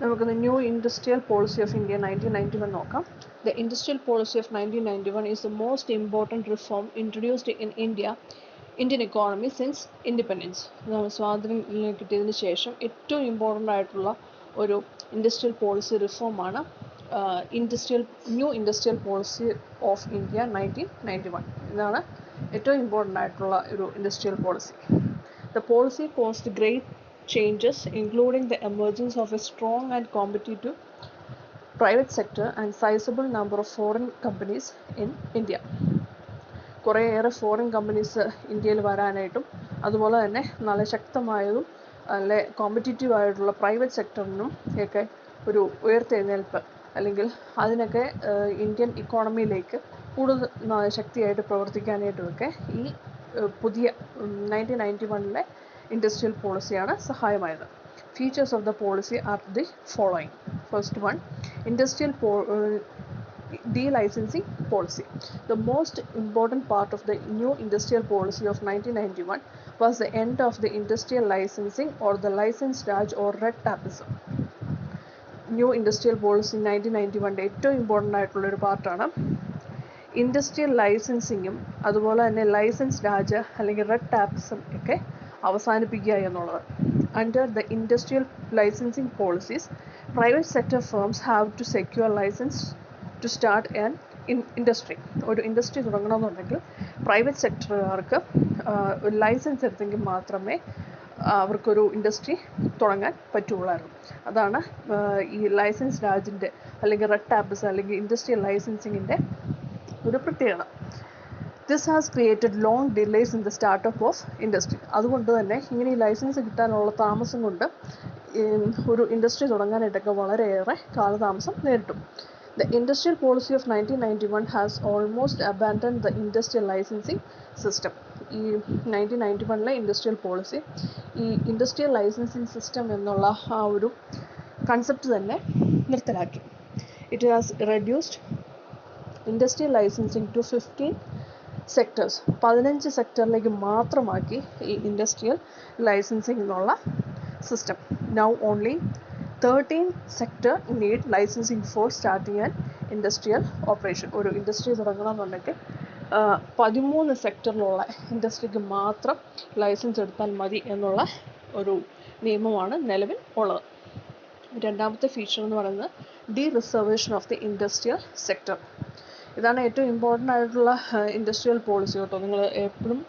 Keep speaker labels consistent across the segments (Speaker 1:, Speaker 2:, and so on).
Speaker 1: നമുക്ക് new industrial policy of India 1991 നോക്കാം. The industrial policy of 1991 is the most important reform introduced in Indian economy since independence. സ്വാതന്ത്ര്യം കിട്ടിയതിന് ശേഷം ഏറ്റവും important ആയിട്ടുള്ള ഒരു ഇൻഡസ്ട്രിയൽ പോളിസി റിഫോമാണ് new industrial policy of India 1991. ഇതാണ് ഏറ്റവും ഇമ്പോർട്ടൻ്റ് ആയിട്ടുള്ള ഒരു industrial policy. The policy caused great changes, including the emergence of a strong and competitive private sector and sizable number of foreign companies in India. കുറേയേറെ foreign companies ഇന്ത്യയിൽ വരാനായിട്ടും അതുപോലെ തന്നെ നല്ല ശക്തമായതും നല്ല കോമ്പറ്റീറ്റീവ് ആയിട്ടുള്ള പ്രൈവറ്റ് സെക്ടറിനും ഒക്കെ ഒരു ഉയർത്തെഴുന്നേൽപ്പ് അല്ലെങ്കിൽ അതിനൊക്കെ ഇന്ത്യൻ ഇക്കോണമിയിലേക്ക് കൂടുതൽ ശക്തിയായിട്ട് പ്രവർത്തിക്കാനായിട്ടുമൊക്കെ ഈ പുതിയ 1991 industrial പോളിസിയാണ് സഹായമായത്. Features of the policy are the following. First one, industrial delicensing policy. The most important part of the new industrial policy of 1991 was the end of the industrial licensing or the license Raj or red tapeism. New industrial policy 1991 ഏറ്റവും important ആയിട്ടുള്ളൊരു പാർട്ടാണ് industrial ലൈസൻസിങ്ങും അതുപോലെ തന്നെ licence Raj അല്ലെങ്കിൽ red ടാപ്പിസം ഒക്കെ അവസാനിപ്പിക്കുക എന്നുള്ളത്. Under the industrial licensing policies private sector firms have to secure licence to start an industry. ഒരു ഇൻഡസ്ട്രി തുടങ്ങണമെന്നുണ്ടെങ്കിൽ പ്രൈവറ്റ് സെക്ടറുകാർക്ക് ഒരു ലൈസൻസ് എടുത്തെങ്കിൽ മാത്രമേ അവർക്കൊരു ഇൻഡസ്ട്രി തുടങ്ങാൻ പറ്റുള്ളായിരുന്നു. അതാണ് ഈ ലൈസൻസ് രാജിൻ്റെ അല്ലെങ്കിൽ റെഡ് ടാപ്പിസം അല്ലെങ്കിൽ ഇൻഡസ്ട്രിയൽ ലൈസൻസിങ്ങിൻ്റെ ഒരു പ്രത്യേകത. This has created long delays in the startup of industry. അതുകൊണ്ട് തന്നെ ഇങ്ങനെ ഈ ലൈസൻസ് കിട്ടാനുള്ള താമസം കൊണ്ട് ഒരു ഇൻഡസ്ട്രി തുടങ്ങാനായിട്ടൊക്കെ വളരെയേറെ കാലതാമസം നേരിട്ടു. The industrial policy of 1991 has almost abandoned the industrial licensing system. ഈ 1991 ഇൻഡസ്ട്രിയൽ പോളിസി ഈ ഇൻഡസ്ട്രിയൽ ലൈസൻസിങ് സിസ്റ്റം എന്നുള്ള ആ ഒരു കൺസെപ്റ്റ് തന്നെ നിർത്തലാക്കി. It has reduced industrial licensing to 15 sectors. 15 സെക്ടറിലേക്ക് മാത്രമാക്കി ഈ ഇൻഡസ്ട്രിയൽ ലൈസൻസിങ് എന്നുള്ള system. Now only 13 sector need licensing for starting and industrial operation. ഒരു ഇൻഡസ്ട്രി തുടങ്ങണമെന്നുണ്ടെങ്കിൽ 13 സെക്ടറിലുള്ള ഇൻഡസ്ട്രിക്ക് മാത്രം ലൈസൻസ് എടുത്താൽ മതി എന്നുള്ള ഒരു നിയമമാണ് നിലവിൽ ഉള്ളത്. രണ്ടാമത്തെ ഫീച്ചർ എന്ന് പറയുന്നത് D reservation of the industrial sector. ഇതാണ് ഏറ്റവും ഇമ്പോർട്ടൻ്റ് ആയിട്ടുള്ള ഇൻഡസ്ട്രിയൽ പോളിസി കേട്ടോ. നിങ്ങൾ എപ്പോഴും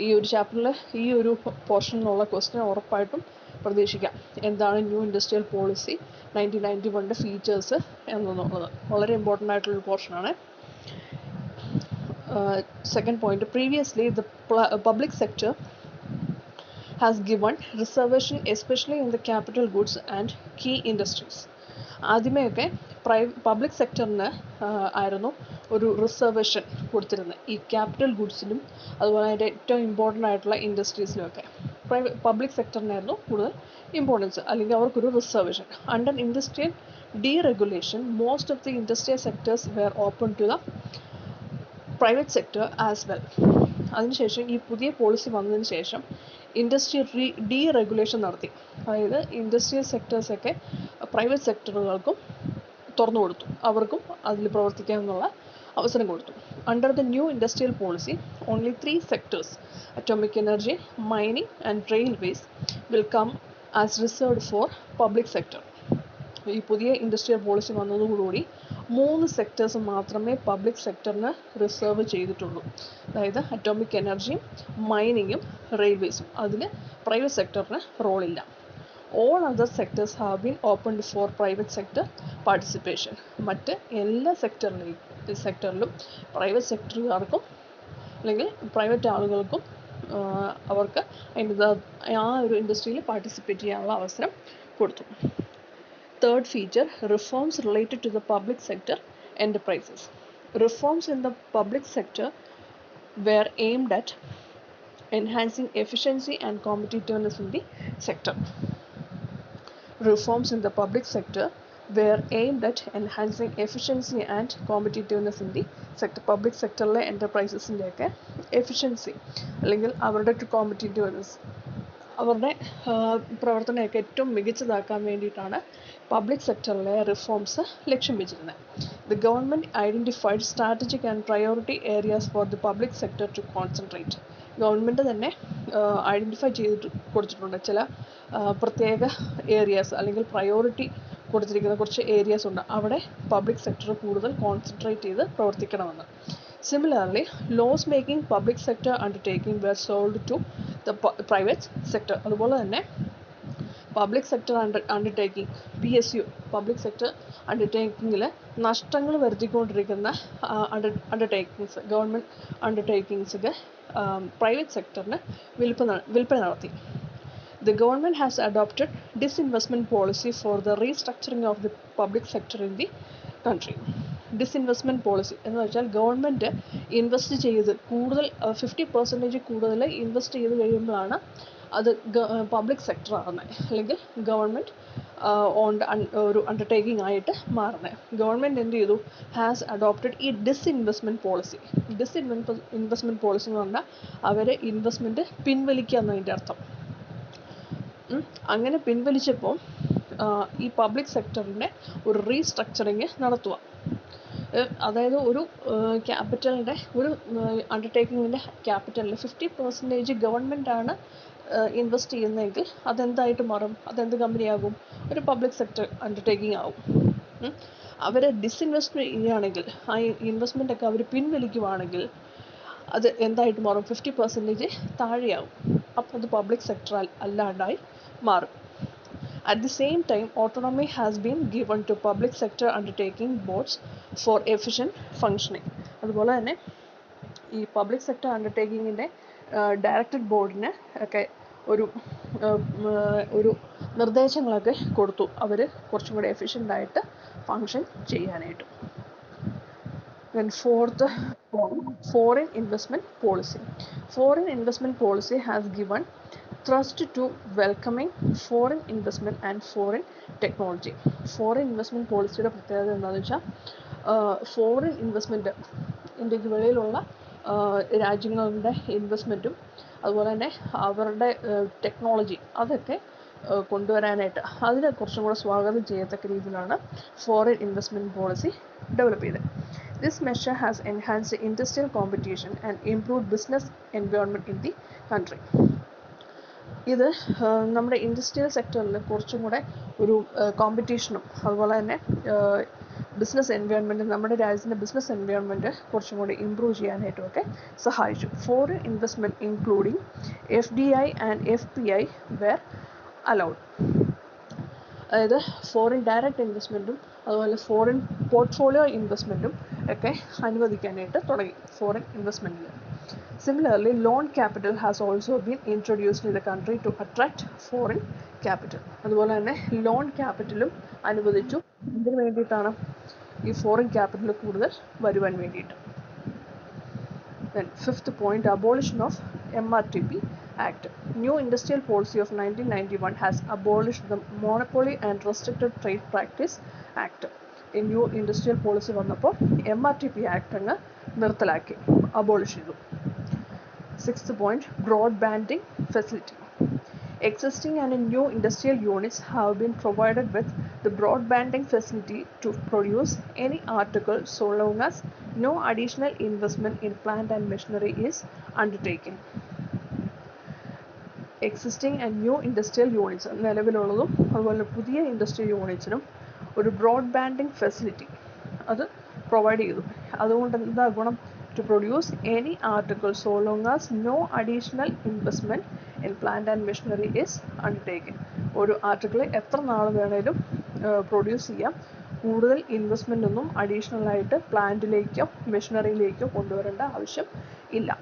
Speaker 1: ഈ ഒരു ചാപ്റ്ററിൽ ഈ ഒരു പോർഷനിലുള്ള ക്വസ്റ്റ്യൻ ഉറപ്പായിട്ടും പ്രതീക്ഷിക്കാം. എന്താണ് ന്യൂ ഇൻഡസ്ട്രിയൽ പോളിസി 1991 ഫീച്ചേഴ്സ് എന്നുള്ളത് വളരെ ഇമ്പോർട്ടൻ്റ് ആയിട്ടുള്ളൊരു പോർഷനാണ്. Second point, previously the public sector has given reservation especially in the capital goods and key industries. ആദ്യമേയൊക്കെ പബ്ലിക് സെക്ടറിന് ആയിരുന്നു ഒരു റിസർവേഷൻ കൊടുത്തിരുന്നത് ഈ ക്യാപിറ്റൽ ഗുഡ്സിലും അതുപോലെ അതിൻ്റെ ഏറ്റവും ഇമ്പോർട്ടൻ്റ് ആയിട്ടുള്ള ഇൻഡസ്ട്രീസിലുമൊക്കെ. പബ്ലിക് സെക്ടറിനായിരുന്നു കൂടുതൽ ഇമ്പോർട്ടൻസ് അല്ലെങ്കിൽ അവർക്കൊരു reservation. Under industrial deregulation most of the industrial sectors were open to the private sector as well. അതിനുശേഷം ഈ പുതിയ പോളിസി വന്നതിന് ശേഷം ഇൻഡസ്ട്രി ഡീറെഗുലേഷൻ നടത്തി. അതായത് ഇൻഡസ്ട്രിയൽ സെക്ടേഴ്സൊക്കെ പ്രൈവറ്റ് സെക്ടറുകൾക്കും തുറന്നു കൊടുത്തു, അവർക്കും അതിൽ പ്രവർത്തിക്കാമെന്നുള്ള അവസരം കൊടുത്തു. Under the new industrial policy only 3 sectors atomic energy, mining and railways will come as reserved for public sector. ഈ പുതിയ ഇൻഡസ്ട്രിയൽ പോളിസി വന്നതോടുകൂടി 3 സെക്ടേഴ്സ് മാത്രമേ പബ്ലിക് സെക്ടറിന് റിസർവ് ചെയ്തിട്ടുള്ളൂ. അതായത് അറ്റോമിക് എനർജിയും മൈനിങ്ങും റെയിൽവേസും. അതിൽ പ്രൈവറ്റ് സെക്ടറിന് റോളില്ല. All other sectors have been opened for private sector participation. മറ്റ് എല്ലാ സെക്ടറിലും പ്രൈവറ്റ് സെക്ടറുകാർക്കും അല്ലെങ്കിൽ പ്രൈവറ്റ് ആളുകൾക്കും അവർക്ക് അതിൻ്റെ ആ ഒരു ഇൻഡസ്ട്രിയിൽ പാർട്ടിസിപ്പേറ്റ് ചെയ്യാനുള്ള അവസരം കൊടുത്തു. Third feature, reforms related to the public sector enterprises. Reforms in the public sector were aimed at enhancing efficiency and competitiveness in the sector. Reforms in the public sector were aimed at enhancing efficiency and competitiveness in the sector. Public sectorലെ enterprisesൻ്റെ ഒക്കെ efficiency അല്ലെങ്കിൽ അവരുടെ competitiveness അവരുടെ പ്രവർത്തനമൊക്കെ ഏറ്റവും മികച്ചതാക്കാൻ വേണ്ടിയിട്ടാണ് public സെക്ടറിലെ reforms ലക്ഷ്യം വെച്ചിരുന്നത്. The government identified strategic and priority areas for the public sector to concentrate. Government തന്നെ ഐഡൻറ്റിഫൈ ചെയ്തിട്ട് കൊടുത്തിട്ടുണ്ട് ചില പ്രത്യേക ഏരിയാസ് അല്ലെങ്കിൽ പ്രയോറിറ്റി കൊടുത്തിരിക്കുന്ന കുറച്ച് ഏരിയാസ് ഉണ്ട്, അവിടെ പബ്ലിക് സെക്ടർ കൂടുതൽ കോൺസെൻട്രേറ്റ് ചെയ്ത് പ്രവർത്തിക്കണമെന്ന്. Similarly, loss-making public sector undertaking were sold to the private sector. അതുപോലെ തന്നെ public sector undertaking PSU public sector അണ്ടർടേക്കിങ്ങിൽ നഷ്ടങ്ങൾ വരുത്തിക്കൊണ്ടിരിക്കുന്ന അണ്ടർടേക്കിങ്സ് ഗവൺമെൻറ് അണ്ടർടേക്കിങ്സൊക്കെ പ്രൈവറ്റ് സെക്ടറിന് വിൽപ്പന നടത്തി. The government has adopted disinvestment policy for the restructuring of the public sector in the country. Disinvestment policy എന്ന് വെച്ചാൽ ഗവൺമെൻറ് ഇൻവെസ്റ്റ് ചെയ്ത് കൂടുതൽ 50% കൂടുതൽ ഇൻവെസ്റ്റ് ചെയ്ത് കഴിയുമ്പോഴാണ് അത് പബ്ലിക് സെക്ടർ ആകുന്നത്, അല്ലെങ്കിൽ ഗവൺമെൻറ് ഓൺഡ് ഒരു അണ്ടർടേക്കിംഗ് ആയിട്ട് മാറുന്നത്. ഗവൺമെൻറ് എന്ത് ചെയ്തു, ഹാസ് അഡോപ്റ്റഡ് ഈ ഡിസ്ഇൻവെസ്റ്റ്മെൻറ്റ് പോളിസി. ഇൻവെസ്റ്റ്മെൻറ്റ് പോളിസി എന്ന് പറഞ്ഞാൽ അവർ ഇൻവെസ്റ്റ്മെൻറ്റ് പിൻവലിക്കുക എന്നതിൻ്റെ അർത്ഥം. അങ്ങനെ പിൻവലിച്ചപ്പോൾ ഈ പബ്ലിക് സെക്ടറിൻ്റെ ഒരു റീസ്ട്രക്ചറിങ് നടത്തുക. അതായത് ഒരു ക്യാപിറ്റലിൻ്റെ ഒരു അണ്ടർടേക്കിങ്ങിൻ്റെ ക്യാപിറ്റലിൽ 50% ഗവൺമെൻറ്റാണ് ഇൻവെസ്റ്റ് ചെയ്യുന്നതെങ്കിൽ അതെന്തായിട്ട് മാറും, അതെന്ത് കമ്പനിയാകും, ഒരു പബ്ലിക് സെക്ടർ അണ്ടർടേക്കിംഗ് ആകും. അവർ ഡിസ്ഇൻവെസ്റ്റ് ചെയ്യുകയാണെങ്കിൽ, ആ ഇൻവെസ്റ്റ്മെൻറ്റൊക്കെ അവർ പിൻവലിക്കുവാണെങ്കിൽ അത് എന്തായിട്ട് മാറും, 50% താഴെയാവും. അപ്പോൾ അത് പബ്ലിക് സെക്ടർ അല്ലാണ്ടായി മാറും. At the same time, autonomy has been given to public sector undertaking boards for efficient functioning. അതുപോലെ തന്നെ ഈ പബ്ലിക് സെക്ടർ അണ്ടർടേക്കിങ്ങിൻ്റെ ഡയറക്റ്റഡ് ബോർഡിന് ഒക്കെ ഒരു നിർദ്ദേശങ്ങളൊക്കെ കൊടുത്തു, അവർ കുറച്ചും കൂടി എഫിഷ്യൻ്റായിട്ട് ഫങ്ഷൻ ചെയ്യാനായിട്ട്. Then fourth point, foreign investment policy. Foreign investment policy has given thrust to welcoming foreign investment and foreign technology. Foreign investment policyയുടെ പ്രത്യേകത എന്താണെന്ന് വെച്ചാൽ ഫോറിൻ ഇൻവെസ്റ്റ്മെൻറ്റ്, ഇന്ത്യക്ക് വെളിയിലുള്ള രാജ്യങ്ങളുടെ ഇൻവെസ്റ്റ്മെൻറ്റും അതുപോലെ തന്നെ അവരുടെ ടെക്നോളജി അതൊക്കെ കൊണ്ടുവരാനായിട്ട് അതിനെ കുറച്ചും കൂടെ സ്വാഗതം ചെയ്യത്തക്ക രീതിയിലാണ് ഫോറിൻ ഇൻവെസ്റ്റ്മെൻറ്റ് പോളിസി ഡെവലപ്പ് ചെയ്തത്. This measure has enhanced industrial competition and improved business environment in the country. ഇത് നമ്മുടെ ഇൻഡസ്ട്രിയൽ സെക്ടറിൽ കുറച്ചും കൂടെ ഒരു കോമ്പറ്റീഷനും അതുപോലെ തന്നെ ബിസിനസ് എൻവയോൺമെൻറ്റ്, നമ്മുടെ രാജ്യത്തിൻ്റെ ബിസിനസ് എൻവയോൺമെൻറ്റ് കുറച്ചും കൂടി ഇമ്പ്രൂവ് ചെയ്യാനായിട്ടുമൊക്കെ സഹായിച്ചു. Foreign investment including FDI and FPI were allowed. അതായത് ഫോറിൻ ഡയറക്റ്റ് ഇൻവെസ്റ്റ്മെൻറ്റും അതുപോലെ ഫോറിൻ പോർട്ട്ഫോളിയോ ഇൻവെസ്റ്റ്മെൻറ്റും ഒക്കെ അനുവദിക്കാനായിട്ട് തുടങ്ങി ഫോറിൻ ഇൻവെസ്റ്റ്മെൻറ്റിൽ. Similarly, loan capital has also been introduced in the country to attract foreign capital. അതുപോലെ തന്നെ ലോൺ ക്യാപിറ്റലും അനുവദിച്ചു. ഇതിന് വേണ്ടിയിട്ടാണ് ഈ ഫോറിൻ ക്യാപിറ്റൽ കൂടുതൽ വരുവാൻ വേണ്ടിയിട്ട്. Then fifth point, abolition of MRTP Act. New Industrial Policy of 1991 has abolished the Monopoly and Restricted Trade Practice Act. ഈ ന്യൂ ഇൻഡസ്ട്രിയൽ പോളിസി വന്നപ്പോൾ MRTP ആക്ട് അങ്ങ് നിർത്തലാക്കി, അബോളിഷ് ചെയ്തു. Sixth point, broadbanding facility. Existing and new industrial units have been provided with the broadbanding facility to produce any article so long as no additional investment in plant and machinery is undertaken. Existing and new industrial units, നിലവിലുള്ളതും അതുപോലെ പുതിയ industrial യൂണിറ്റ്സിനും ഒരു ബ്രോഡ്ബാൻഡിംഗ് facility അത് provide ചെയ്തു. അതുകൊണ്ട് എന്താ ഗുണം, to produce any article so long as no additional investment in plant and machinery is undertaken. ഒരു article എത്ര നാൾ വേണേലും പ്രൊഡ്യൂസ് ചെയ്യാം, കൂടുതൽ ഇൻവെസ്റ്റ്മെൻ്റ് ഒന്നും അഡീഷണൽ ആയിട്ട് പ്ലാന്റിലേക്കോ മെഷീനറിയിലേക്കോ കൊണ്ടുവരേണ്ട ആവശ്യം ഇല്ല.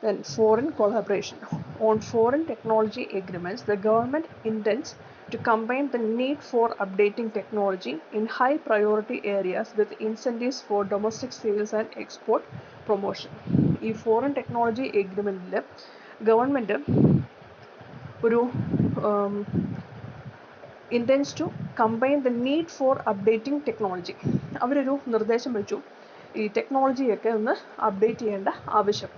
Speaker 1: Then foreign collaboration. On foreign technology agreements, the government intends to combine the need for updating technology in high priority areas with incentives for domestic sales and export promotion. ഈ foreign technology എഗ്രിമെൻറ്റിൽ government ഒരു intends to combine the need for updating technology. അവരൊരു നിർദ്ദേശം വെച്ചു, ഈ ടെക്നോളജിയൊക്കെ ഒന്ന് update ചെയ്യേണ്ട ആവശ്യം.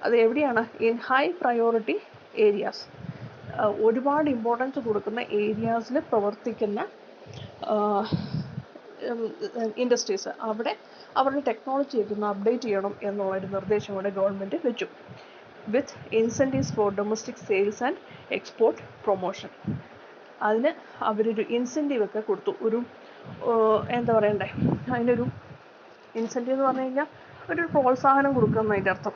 Speaker 1: അത് എവിടെയാണ്, ഇൻ ഹൈ പ്രയോറിറ്റി ഏരിയാസ്, ഒരുപാട് ഇമ്പോർട്ടൻസ് കൊടുക്കുന്ന ഏരിയാസിൽ പ്രവർത്തിക്കുന്ന ഇൻഡസ്ട്രീസ്, അവിടെ അവരുടെ ടെക്നോളജിയൊക്കെ ഒന്ന് അപ്ഡേറ്റ് ചെയ്യണം എന്നുള്ളൊരു നിർദ്ദേശം കൂടെ ഗവൺമെൻറ് വെച്ചു. With incentives for domestic sales and export promotion. അതിന് അവരൊരു ഇൻസെൻറ്റീവ് ഒക്കെ കൊടുത്തു. ഒരു എന്താ പറയണ്ടേ, അതിനൊരു ഇൻസെൻറ്റീവ് എന്ന് പറഞ്ഞു കഴിഞ്ഞാൽ ഒരു പ്രോത്സാഹനം കൊടുക്കുക എന്നതിൻ്റെ അർത്ഥം.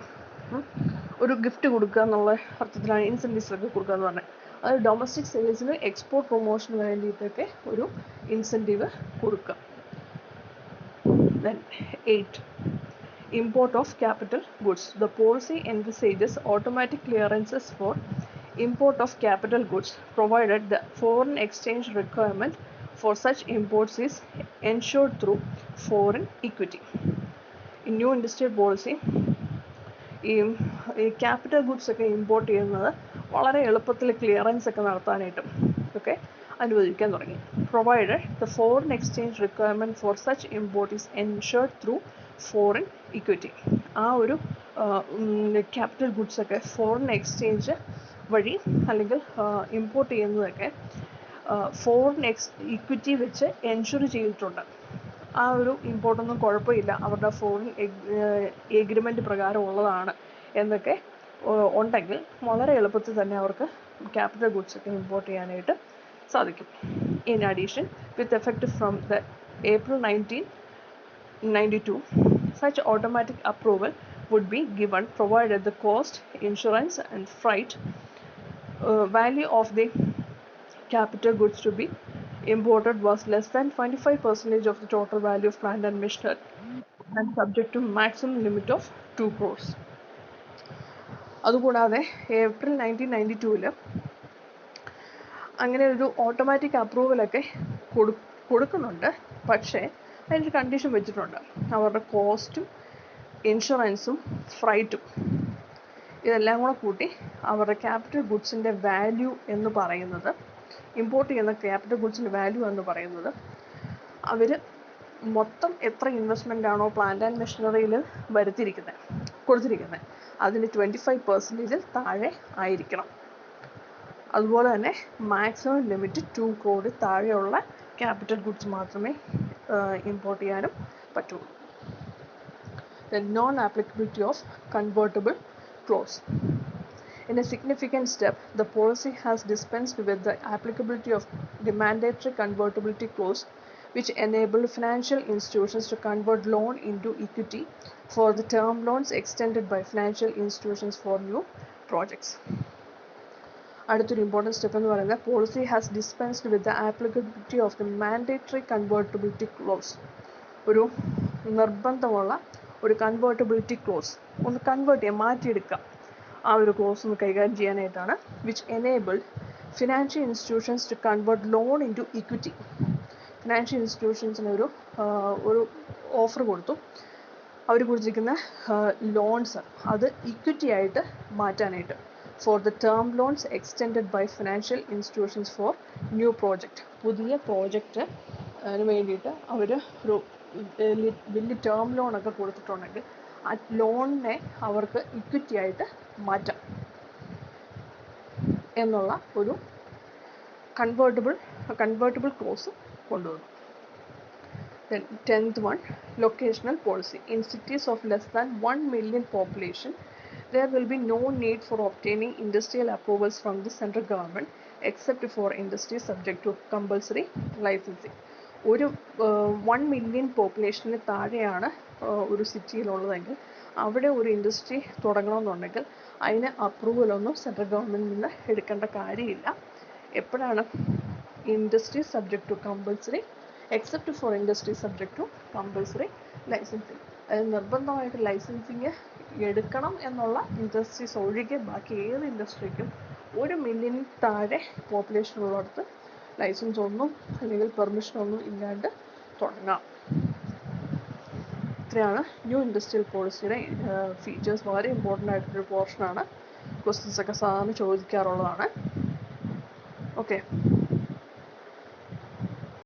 Speaker 1: ഒരു ഗിഫ്റ്റ് കൊടുക്കുക എന്നുള്ള അർത്ഥത്തിലാണ് ഇൻസെൻറ്റീവ്സ് ഒക്കെ കൊടുക്കുക എന്ന് പറഞ്ഞത്. അത് ഡൊമസ്റ്റിക് സെയിൽസിന് എക്സ്പോർട്ട് പ്രൊമോഷന് വേണ്ടിയിട്ടൊക്കെ ഒരു ഇൻസെൻറ്റീവ് കൊടുക്കുക. Then 8. Import of capital goods. The policy envisages automatic clearances for import of capital goods, provided the foreign exchange requirement for such imports is ensured through foreign equity. In new industrial policy, ഈ capital goods ഒക്കെ import ചെയ്യുന്നത് വളരെ എളുപ്പത്തിൽ clearance ഒക്കെ നടത്താനായിട്ടും ഒക്കെ അനുവദിക്കാൻ തുടങ്ങി. Provided the foreign exchange requirement for such import is ensured through foreign equity. ആ ഒരു ക്യാപിറ്റൽ ഗുഡ്സ് ഒക്കെ ഫോറിൻ എക്സ്ചേഞ്ച് വഴി അല്ലെങ്കിൽ ഇമ്പോർട്ട് ചെയ്യുന്നതൊക്കെ ഫോറിൻ ഇക്വിറ്റി വെച്ച് എൻഷുർ ചെയ്തിട്ടുണ്ട്. ആ ഒരു ഇമ്പോർട്ടൊന്നും കുഴപ്പമില്ല, അവരുടെ ഫോറിൻ എഗ്രിമെൻറ്റ് പ്രകാരം ഉള്ളതാണ് എന്നൊക്കെ ഉണ്ടെങ്കിൽ വളരെ എളുപ്പത്തിൽ തന്നെ അവർക്ക് ക്യാപിറ്റൽ ഗുഡ്സ് ഒക്കെ ഇമ്പോർട്ട് ചെയ്യാനായിട്ട് സാധിക്കും. In addition, with effect from the April 1992, such automatic approval would be given provided the cost, insurance and freight value of the capital goods to be imported was less than 25% of the total value of plant and machinery and subject to maximum limit of 2 crores. അതുകൂടാതെ April 1992 അങ്ങനെ ഒരു automatic അപ്രൂവലൊക്കെ കൊടുക്കുന്നുണ്ട്. പക്ഷേ അതിനൊരു condition വെച്ചിട്ടുണ്ട്. അവരുടെ കോസ്റ്റും ഇൻഷുറൻസും ഫ്രൈറ്റും ഇതെല്ലാം കൂടെ കൂട്ടി അവരുടെ ക്യാപിറ്റൽ ഗുഡ്സിൻ്റെ വാല്യൂ എന്ന് പറയുന്നത്, ഇമ്പോർട്ട് ചെയ്യുന്ന ക്യാപിറ്റൽ ഗുഡ്സിൻ്റെ വാല്യൂ എന്ന് പറയുന്നത്, അവർ മൊത്തം എത്ര ഇൻവെസ്റ്റ്മെൻ്റ് ആണോ പ്ലാന്റ് ആൻഡ് മെഷീനറിയിൽ കൊടുത്തിരിക്കുന്നത് അതിന് 25% താഴെ ആയിരിക്കണം. അതുപോലെ തന്നെ മാക്സിമം ലിമിറ്റ് 2 crore താഴെയുള്ള ക്യാപിറ്റൽ ഗുഡ്സ് മാത്രമേ ഇമ്പോർട്ട് ചെയ്യാനും പറ്റുള്ളൂ. The non-applicability of convertible clause. In a significant step, the policy has dispensed with the applicability of the mandatory convertibility clause, which enabled financial institutions to convert loan into equity for the term loans extended by financial institutions for new projects. അടുത്തൊരു important step എന്ന് പറയുന്നത് policy has dispensed with the applicability of the mandatory convertibility clause. ഒരു നിർബന്ധമുള്ള ഒരു convertibility close ഒന്ന് convert ചെയ്യാൻ, മാറ്റിയെടുക്കാം, ആ ഒരു ക്ലോസ് ഒന്ന് കൈകാര്യം ചെയ്യാനായിട്ടാണ്. Which enabled financial institutions to convert loan into equity. Financial ഇൻസ്റ്റിറ്റ്യൂഷൻസിന് ഒരു ഓഫർ കൊടുത്തു. അവർ കൊടുത്തിരിക്കുന്ന ലോൺസ് അത് ഇക്വിറ്റി ആയിട്ട് മാറ്റാനായിട്ട്. For the term loans extended by financial institutions for new project. പുതിയ പ്രോജക്റ്റ് വേണ്ടിയിട്ട് അവർ ഒരു വലിയ ടേം ലോണൊക്കെ കൊടുത്തിട്ടുണ്ടെങ്കിൽ ആ ലോണിനെ അവർക്ക് ഇക്വിറ്റി ആയിട്ട് മാറ്റാം എന്നുള്ള ഒരു കൺവേർട്ടബിൾ ക്ലോസ് കൊണ്ടുവന്നു. Then 10th one, locational policy. In cities of less than 1 million population, there will be no need for obtaining industrial approvals from the central government except for industries subject to compulsory licensing. ഒരു 1 million population താഴെയാണ് ഒരു സിറ്റിയിലുള്ളതെങ്കിൽ അവിടെ ഒരു industry തുടങ്ങണമെന്നുണ്ടെങ്കിൽ അതിന് അപ്രൂവലൊന്നും central ഗവൺമെൻറ്റിൽ നിന്ന് എടുക്കേണ്ട കാര്യമില്ല. എപ്പോഴാണ് industry subject to compulsory except for industry subject to compulsory licensing. അതായത് നിർബന്ധമായിട്ട് ലൈസൻസിങ് എടുക്കണം എന്നുള്ള ഇൻഡസ്ട്രീസ് ഒഴികെ ബാക്കി ഏത് ഇൻഡസ്ട്രിക്കും 1 million താഴെ പോപ്പുലേഷൻ ഉള്ളിടത്ത് ലൈസൻസ് ഒന്നും അല്ലെങ്കിൽ പെർമിഷനൊന്നും ഇല്ലാണ്ട് തുടങ്ങാം. ഇത്രയാണ് ന്യൂ ഇൻഡസ്ട്രിയൽ പോളിസിയുടെ ഫീച്ചേഴ്സ്. വളരെ ഇമ്പോർട്ടൻ്റ് ആയിട്ടൊരു പോർഷനാണ്. ക്വസ്റ്റ്യൻസ് ഒക്കെ സാധാരണ ചോദിക്കാറുള്ളതാണ്. ഓക്കെ.